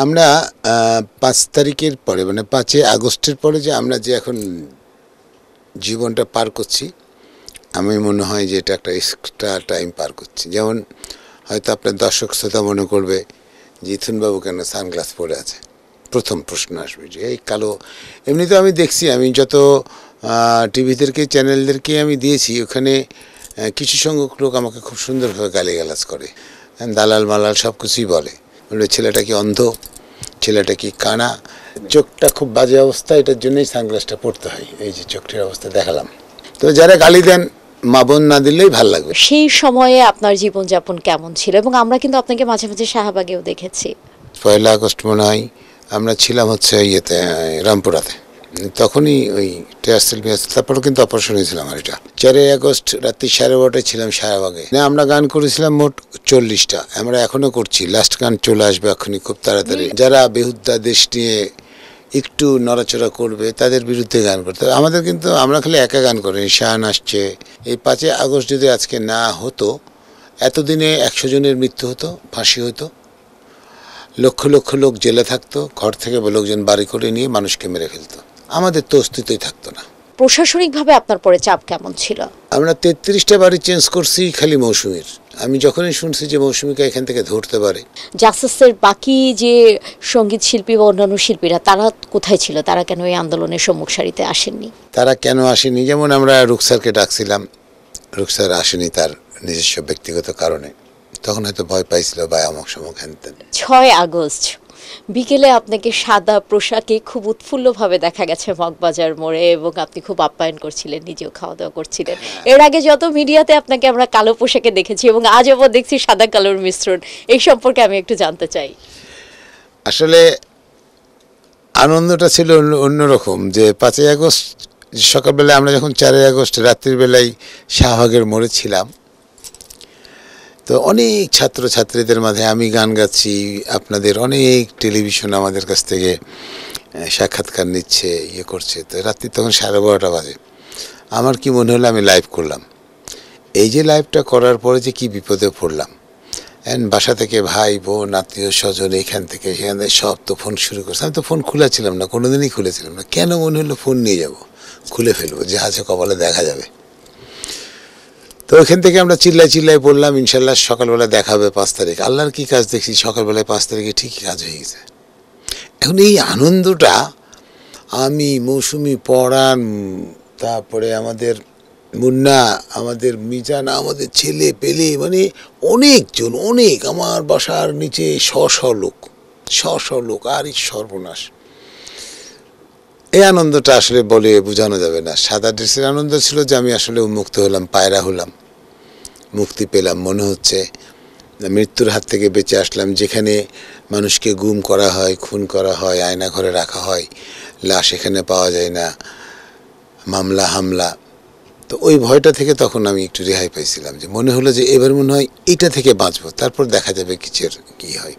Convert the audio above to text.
আমরা ৫ তারিখের পরে মানে ৫ই আগস্টের পরে যে আমরা যে এখন জীবনটা পার করছি, আমি মনে হয় যে এটা একটা এক্সট্রা টাইম পার করছি। যেমন হয়তো আপনার দর্শক শ্রোতা মনে করবে যে ইথুনবাবু কেন সানগ্লাস পরে আছে, প্রথম প্রশ্ন আসবে যে এই কালো। এমনিতে আমি দেখছি, আমি যত টিভিদেরকে চ্যানেলদেরকে আমি দিয়েছি, ওখানে কিছু সংখ্যক লোক আমাকে খুব সুন্দরভাবে গালিগালাজ করে, দালাল মালাল সব কিছুই বলে ছেলেটা কি অন্ধ, ছেলেটা কি কানা, চোখটা খুব বাজে অবস্থা, এটার জন্যই সানগ্লাসটা পড়তে হয়। এই যে চোখটির অবস্থা দেখালাম। তো যারা গালি দেন মা বোন না দিলেই ভাল লাগবে। সেই সময়ে আপনার জীবনযাপন কেমন ছিল? এবং আমরা কিন্তু আপনাকে মাঝে মাঝে শাহবাগেও দেখেছি। ১ আগস্ট মনে হয় আমরা ছিলাম হচ্ছে ইয়েতে, রামপুরাতে। তখনই ওই টেয়ারসেল মেয়ারসেল, তারপরেও কিন্তু অপারেশন হয়েছিল আমার। এটা ৪ আগস্ট রাত্রি 12:30টায় ছিলাম শাহবাগে। আমরা গান করেছিলাম মোট 40টা, আমরা এখনও করছি। লাস্ট গান চলে আসবে এখনই খুব তাড়াতাড়ি। যারা বেহুদ্দা দেশ নিয়ে একটু নড়াচড়া করবে তাদের বিরুদ্ধে গান করতে হবে আমাদের। কিন্তু আমরা খালি একা গান করিনি, শান আসছে। এই ৫ই আগস্ট যদি আজকে না হতো, এতদিনে ১০০ জনের মৃত্যু হতো, ফাঁসি হতো, লক্ষ লক্ষ লোক জেলে থাকতো, ঘর থেকে লোকজন বাড়ি করে নিয়ে মানুষকে মেরে ফেলতো, আমাদের তো অস্তিত্বই থাকতো না। প্রশাসনিকভাবে আপনার পরে চাপ কেমন ছিল? আমরা ৩৩টা বাড়ি চেঞ্জ করছি খালি মৌসুমীর। আমি যখনই শুনছি যে মৌসুমীকে এখান থেকে ধরতে পারে। জাসাসের বাকি যে সঙ্গীত শিল্পী বা অন্যান্য শিল্পীরা, তারা কোথায় ছিল? তারা কেন এই আন্দোলনের সম্মুখ সারিতে আসেননি? তারা কেন আসেনি, যেমন আমরা রুকসারকে ডাকছিলাম, রুকসার আসেনি তার নিজস্ব ব্যক্তিগত কারণে। তখন হয়তো ভয় পাইছিল বা অমুক সমুক হ্যানতেন। ৬ আগস্ট বিকেলে আপনাকে সাদা পোশাকে খুব উৎফুল্লভাবে দেখা গেছে মগবাজার মোড়ে, এবং আপনি খুব আপ্যায়ন করছিলেন, নিজেও খাওয়া দাওয়া করছিলেন। এর আগে যত মিডিয়াতে আপনাকে আমরা কালো পোশাকে দেখেছি, এবং আজ আবার দেখছি সাদা কালোর মিশ্রণ। এই সম্পর্কে আমি একটু জানতে চাই। আসলে আনন্দটা ছিল অন্যরকম। যে ৫ই আগস্ট সকালবেলায় আমরা যখন ৪ আগস্ট রাত্রির বেলায় শাহবাগের মোড়ে ছিলাম, তো অনেক ছাত্রছাত্রীদের মাঝে আমি গান গাচ্ছি, আপনাদের অনেক টেলিভিশন আমাদের কাছ থেকে সাক্ষাৎকার নিচ্ছে, ইয়ে করছে। তো রাত্রি তখন 12:30 বাজে। আমার কি মনে হলো, আমি লাইভ করলাম। এই যে লাইভটা করার পরে যে কি বিপদে পড়লাম। বাসা থেকে ভাই বোন আত্মীয় স্বজন এখান থেকে সেখান থেকে সব তো ফোন শুরু করছে। আমি তো ফোন খুলেছিলাম না, কোনোদিনই খুলেছিলাম না। কেন মনে হলো ফোন নিয়ে যাব, খুলে ফেলবো, যে আছে কপালে দেখা যাবে। তো ওইখান থেকে আমরা চিল্লাই বললাম ইনশাল্লাহ সকালবেলা দেখা হবে ৫ তারিখ। আল্লাহর কি কাজ দেখছি, সকালবেলায় ৫ তারিখে ঠিকই কাজ হয়ে গেছে। এখন এই আনন্দটা আমি, মৌসুমি, পরাণ, তারপরে আমাদের মুন্না, আমাদের মিজান, আমাদের ছেলে পেলে, মানে অনেকজন, অনেক আমার বাসার নিচে শ লোক, আর এই সর্বনাশ। এই আনন্দটা আসলে বলে বোঝানো যাবে না। সাদা ড্রেসের আনন্দ ছিল যে আমি আসলে উন্মুক্ত হলাম, পায়রা হলাম, মুক্তি পেলাম। মনে হচ্ছে মৃত্যুর হাত থেকে বেঁচে আসলাম। যেখানে মানুষকে গুম করা হয়, খুন করা হয়, আয়না ঘরে রাখা হয়, লাশ এখানে পাওয়া যায় না, মামলা হামলা। তো ওই ভয়টা থেকে তখন আমি একটু রেহাই পাইছিলাম, যে মনে হলো যে এবার মনে হয় এইটা থেকে বাঁচবো, তারপর দেখা যাবে কিসের কী হয়।